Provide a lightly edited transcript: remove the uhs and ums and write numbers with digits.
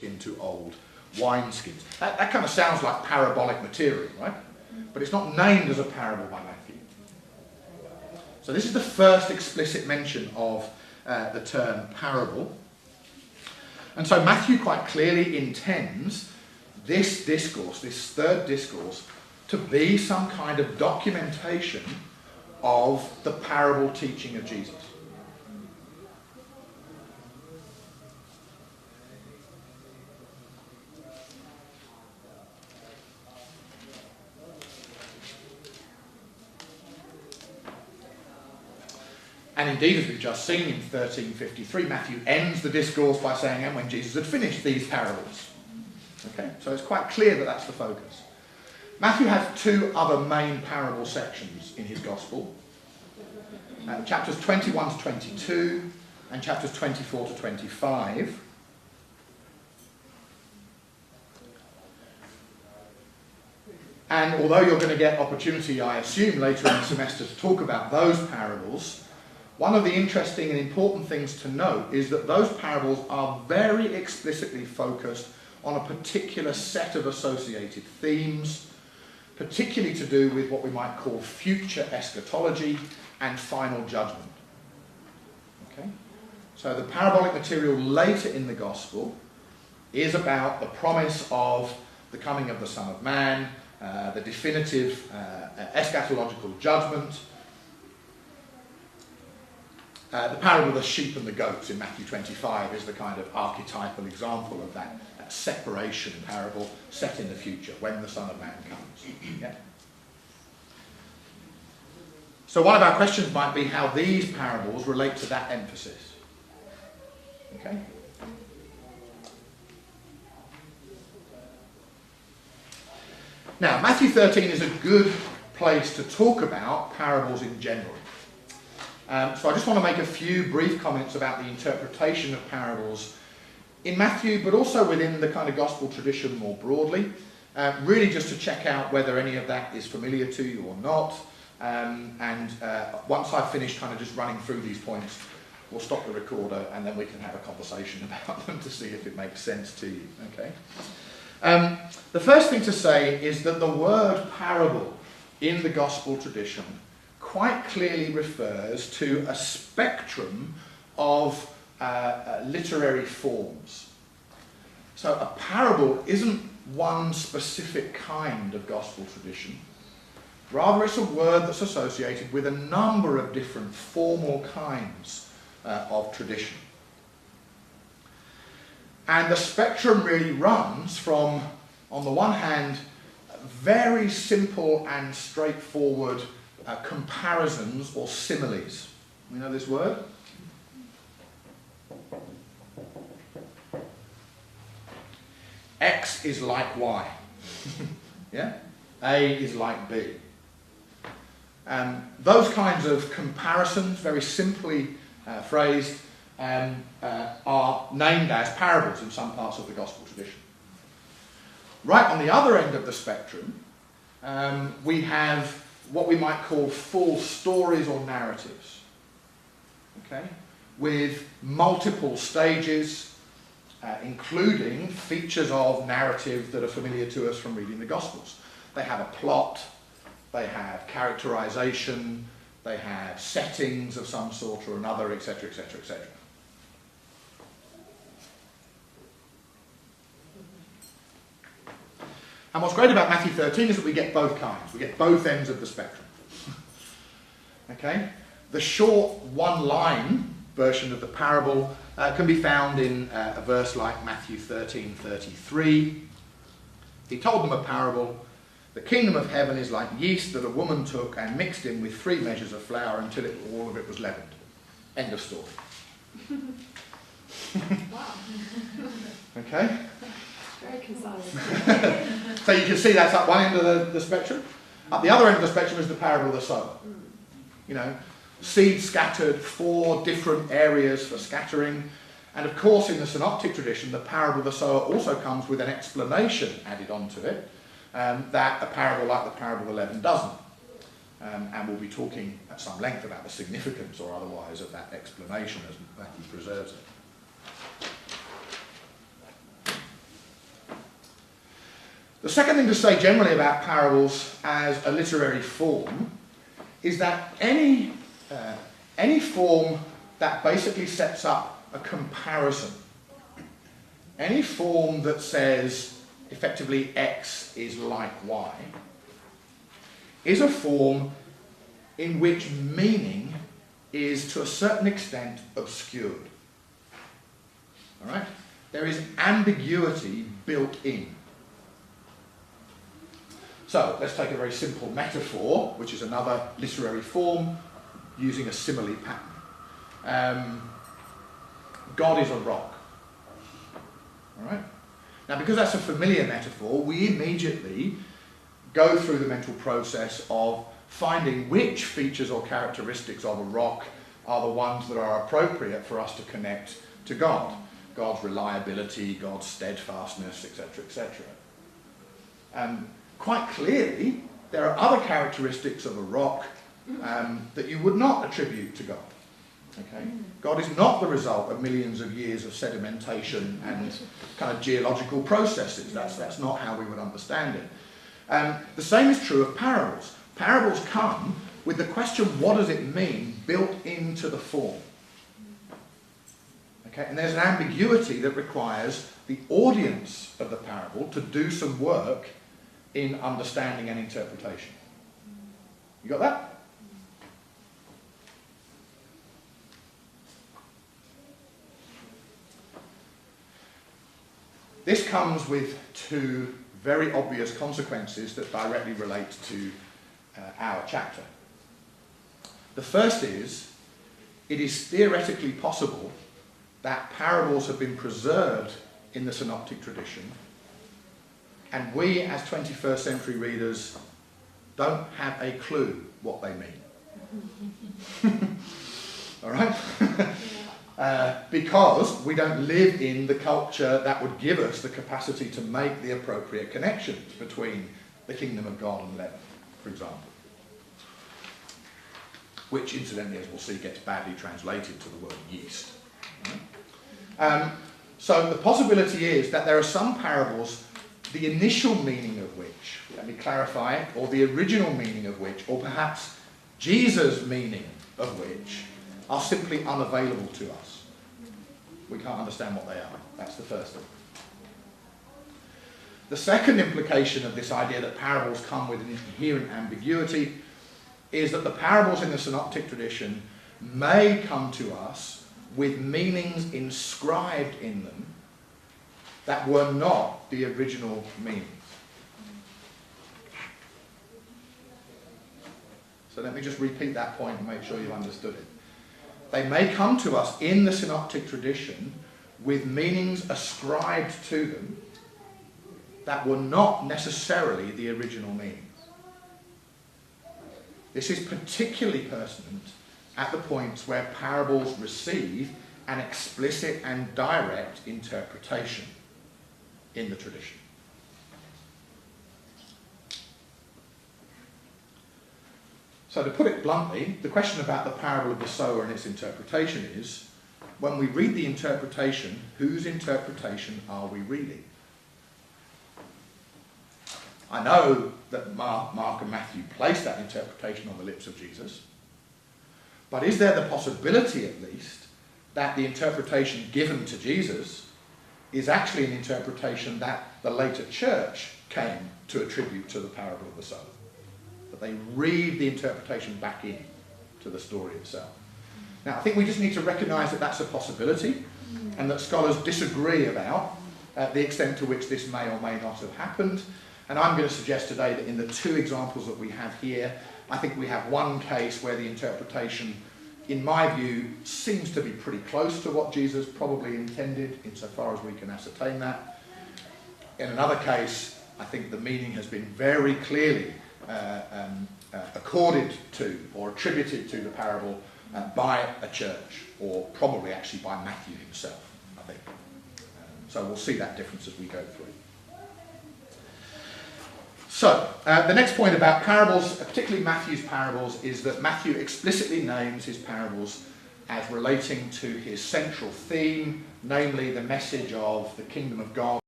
into old wineskins. That kind of sounds like parabolic material, right? But it's not named as a parable by Matthew. So this is the first explicit mention of the term parable. And so Matthew quite clearly intends this discourse, this third discourse, to be some kind of documentation of the parable teaching of Jesus. And indeed, as we've just seen in 13:53, Matthew ends the discourse by saying, and when Jesus had finished these parables. Okay, so it's quite clear that that's the focus. Matthew has two other main parable sections in his gospel. Chapters 21 to 22 and chapters 24 to 25. And although you're going to get opportunity, I assume, later in the semester to talk about those parables, one of the interesting and important things to note is that those parables are very explicitly focused on a particular set of associated themes, particularly to do with what we might call future eschatology and final judgment. Okay? So the parabolic material later in the Gospel is about the promise of the coming of the Son of Man, the definitive eschatological judgment. The parable of the sheep and the goats in Matthew 25 is the kind of archetypal example of that separation parable set in the future, when the Son of Man comes. Yeah? So one of our questions might be how these parables relate to that emphasis. Okay? Now, Matthew 13 is a good place to talk about parables in general. So I just want to make a few brief comments about the interpretation of parables in Matthew, but also within the kind of gospel tradition more broadly. Really just to check out whether any of that is familiar to you or not. Once I've finished kind of just running through these points, we'll stop the recorder and then we can have a conversation about them to see if it makes sense to you. Okay. The first thing to say is that the word parable in the gospel tradition quite clearly refers to a spectrum of literary forms. So a parable isn't one specific kind of gospel tradition. Rather, it's a word that's associated with a number of different formal kinds of tradition. And the spectrum really runs from, on the one hand, very simple and straightforward comparisons or similes. You know this word? X is like Y. Yeah? A is like B. Those kinds of comparisons, very simply phrased, are named as parables in some parts of the gospel tradition. Right on the other end of the spectrum, we have what we might call full stories or narratives, okay, with multiple stages, including features of narrative that are familiar to us from reading the Gospels. They have a plot, they have characterization, they have settings of some sort or another, etc., etc., etc. And what's great about Matthew 13 is that we get both kinds. We get both ends of the spectrum. Okay? The short one-line version of the parable can be found in a verse like Matthew 13:33. He told them a parable. The kingdom of heaven is like yeast that a woman took and mixed in with 3 measures of flour until all of it was leavened. End of story. Wow. Okay? Very concise. So you can see that's at one end of the spectrum. At the other end of the spectrum is the parable of the sower. You know, seed scattered, 4 different areas for scattering. And of course, in the synoptic tradition, the parable of the sower also comes with an explanation added onto it that a parable like the parable of the leaven doesn't. And we'll be talking at some length about the significance or otherwise of that explanation as Matthew preserves it. The second thing to say generally about parables as a literary form is that any form that basically sets up a comparison, any form that says effectively X is like Y, is a form in which meaning is to a certain extent obscured. All right? There is ambiguity built in. So let's take a very simple metaphor, which is another literary form using a simile pattern. God is a rock. All right? Now, because that's a familiar metaphor, we immediately go through the mental process of finding which features or characteristics of a rock are the ones that are appropriate for us to connect to God. God's reliability, God's steadfastness, etc., etc. Quite clearly, there are other characteristics of a rock that you would not attribute to God. Okay? God is not the result of millions of years of sedimentation and kind of geological processes. That's not how we would understand it. The same is true of parables. Parables come with the question, what does it mean, built into the form. Okay? And there's an ambiguity that requires the audience of the parable to do some work in understanding and interpretation. You got that? This comes with two very obvious consequences that directly relate to our chapter. The first is, it is theoretically possible that parables have been preserved in the synoptic tradition, and we as 21st century readers don't have a clue what they mean. All right? Because we don't live in the culture that would give us the capacity to make the appropriate connections between the kingdom of God and leaven, for example. Which, incidentally, as we'll see, gets badly translated to the word yeast. So the possibility is that there are some parables, the initial meaning of which, let me clarify it, or the original meaning of which, or perhaps Jesus' meaning of which, are simply unavailable to us. We can't understand what they are. That's the first thing. The second implication of this idea that parables come with an inherent ambiguity is that the parables in the synoptic tradition may come to us with meanings inscribed in them that were not the original meanings. So let me just repeat that point and make sure you understood it. They may come to us in the synoptic tradition with meanings ascribed to them that were not necessarily the original meanings. This is particularly pertinent at the points where parables receive an explicit and direct interpretation in the tradition. So to put it bluntly, the question about the parable of the sower and its interpretation is, when we read the interpretation, whose interpretation are we reading? I know that Mark and Matthew placed that interpretation on the lips of Jesus, but is there the possibility, at least, that the interpretation given to Jesus is actually an interpretation that the later church came to attribute to the parable of the sower? That they read the interpretation back in to the story itself. Now, I think we just need to recognise that that's a possibility, and that scholars disagree about the extent to which this may or may not have happened. And I'm going to suggest today that in the two examples that we have here, I think we have one case where the interpretation, in my view, seems to be pretty close to what Jesus probably intended, insofar as we can ascertain that. In another case, I think the meaning has been very clearly accorded to or attributed to the parable by a church, or probably actually by Matthew himself, I think. So we'll see that difference as we go through. So, the next point about parables, particularly Matthew's parables, is that Matthew explicitly names his parables as relating to his central theme, namely the message of the kingdom of God